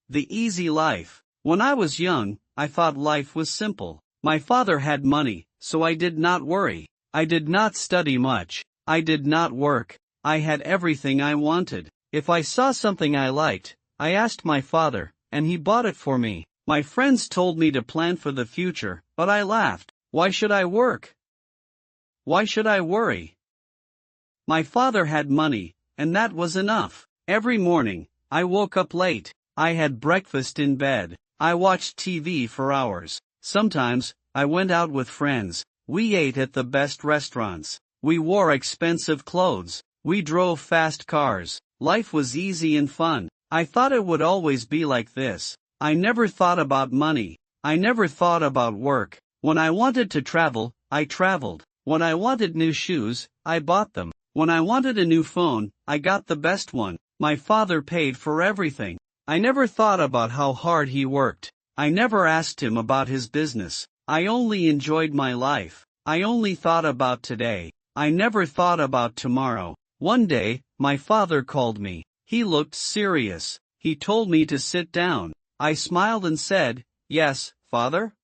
The easy life. When I was young, I thought life was simple. My father had money, so I did not worry. I did not study much. I did not work. I had everything I wanted. If I saw something I liked, I asked my father, and he bought it for me. My friends told me to plan for the future, but I laughed. Why should I work? Why should I worry? My father had money, and that was enough. Every morning, I woke up late. I had breakfast in bed. I watched TV for hours. Sometimes, I went out with friends. We ate at the best restaurants. We wore expensive clothes. We drove fast cars. Life was easy and fun. I thought it would always be like this. I never thought about money. I never thought about work. When I wanted to travel, I traveled. When I wanted new shoes, I bought them. When I wanted a new phone, I got the best one. My father paid for everything. I never thought about how hard he worked. I never asked him about his business. I only enjoyed my life. I only thought about today. I never thought about tomorrow. One day, my father called me. He looked serious. He told me to sit down. I smiled and said, "Yes, father?"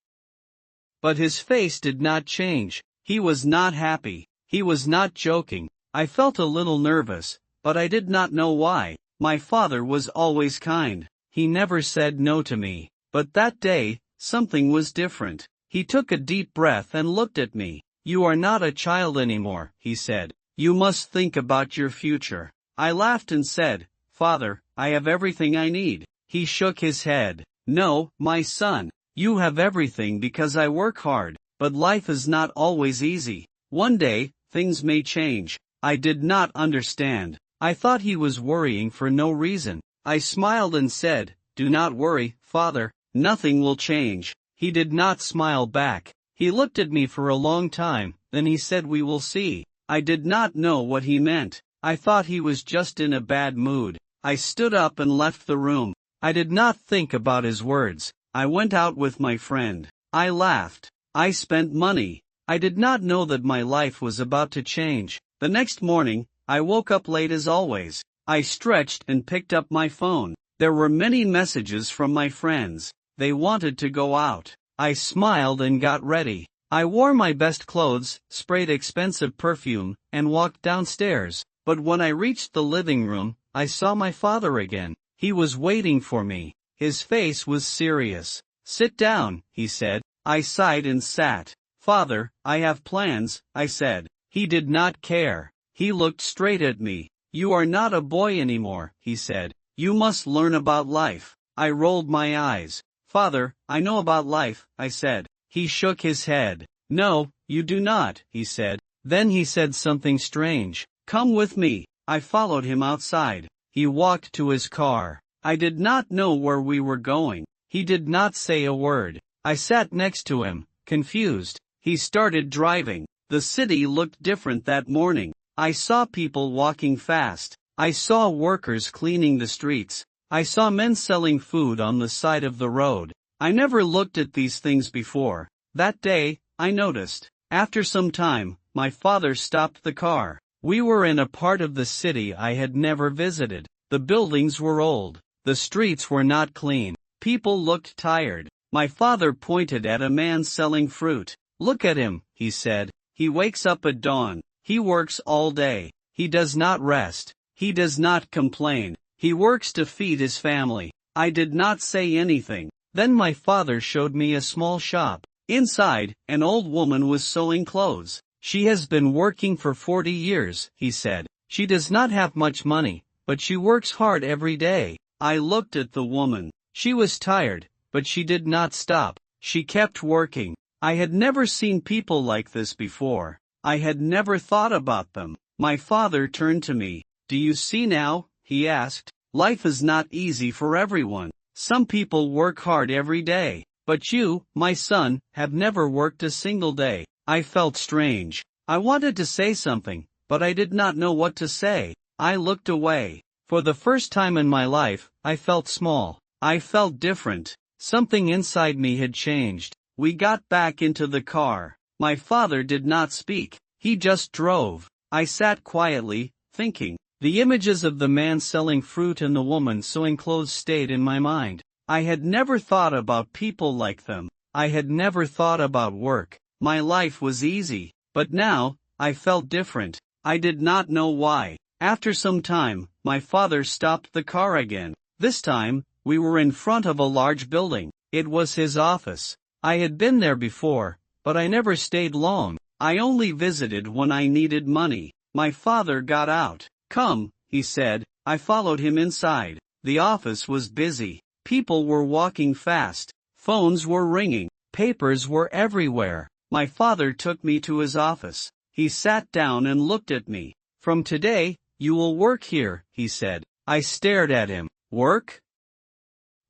But his face did not change. He was not happy. He was not joking. I felt a little nervous, but I did not know why. My father was always kind. He never said no to me. But that day, something was different. He took a deep breath and looked at me. "You are not a child anymore," he said. "You must think about your future." I laughed and said, "Father, I have everything I need." He shook his head. "No, my son. You have everything because I work hard. But life is not always easy. One day, things may change." I did not understand. I thought he was worrying for no reason. I smiled and said, "Do not worry, father. Nothing will change." He did not smile back. He looked at me for a long time, then he said, "We will see." I did not know what he meant. I thought he was just in a bad mood. I stood up and left the room. I did not think about his words. I went out with my friend. I laughed. I spent money. I did not know that my life was about to change. The next morning, I woke up late as always. I stretched and picked up my phone. There were many messages from my friends. They wanted to go out. I smiled and got ready. I wore my best clothes, sprayed expensive perfume, and walked downstairs. But when I reached the living room, I saw my father again. He was waiting for me. His face was serious. "Sit down," he said. I sighed and sat. "Father, I have plans," I said. He did not care. He looked straight at me. "You are not a boy anymore," he said. "You must learn about life." I rolled my eyes. "Father, I know about life," I said. He shook his head. "No, you do not," he said. Then he said something strange. "Come with me." I followed him outside. He walked to his car. I did not know where we were going. He did not say a word. I sat next to him, confused. He started driving. The city looked different that morning. I saw people walking fast. I saw workers cleaning the streets. I saw men selling food on the side of the road. I never looked at these things before. That day, I noticed. After some time, my father stopped the car. We were in a part of the city I had never visited. The buildings were old. The streets were not clean. People looked tired. My father pointed at a man selling fruit. "Look at him," he said. "He wakes up at dawn. He works all day. He does not rest. He does not complain. He works to feed his family." I did not say anything. Then my father showed me a small shop. Inside, an old woman was sewing clothes. "She has been working for 40 years, he said. "She does not have much money, but she works hard every day." I looked at the woman. She was tired, but she did not stop. She kept working. I had never seen people like this before. I had never thought about them. My father turned to me. "Do you see now?" he asked. "Life is not easy for everyone. Some people work hard every day. But you, my son, have never worked a single day." I felt strange. I wanted to say something, but I did not know what to say. I looked away. For the first time in my life, I felt small. I felt different. Something inside me had changed. We got back into the car. My father did not speak. He just drove. I sat quietly, thinking. The images of the man selling fruit and the woman sewing clothes stayed in my mind. I had never thought about people like them. I had never thought about work. My life was easy, but now, I felt different. I did not know why. After some time, my father stopped the car again. This time, we were in front of a large building. It was his office. I had been there before, but I never stayed long. I only visited when I needed money. My father got out. "Come," he said. I followed him inside. The office was busy. People were walking fast. Phones were ringing. Papers were everywhere. My father took me to his office. He sat down and looked at me. "From today, you will work here," he said. I stared at him. "Work?"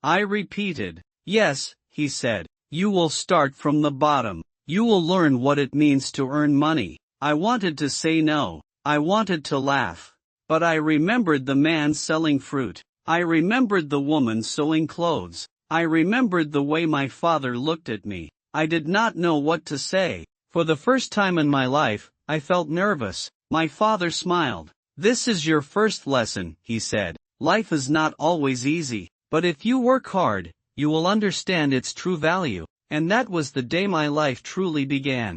I repeated. "Yes," he said. "You will start from the bottom. You will learn what it means to earn money." I wanted to say no. I wanted to laugh. But I remembered the man selling fruit. I remembered the woman sewing clothes. I remembered the way my father looked at me. I did not know what to say. For the first time in my life, I felt nervous. My father smiled. "This is your first lesson," he said. "Life is not always easy, but if you work hard, you will understand its true value." And that was the day my life truly began.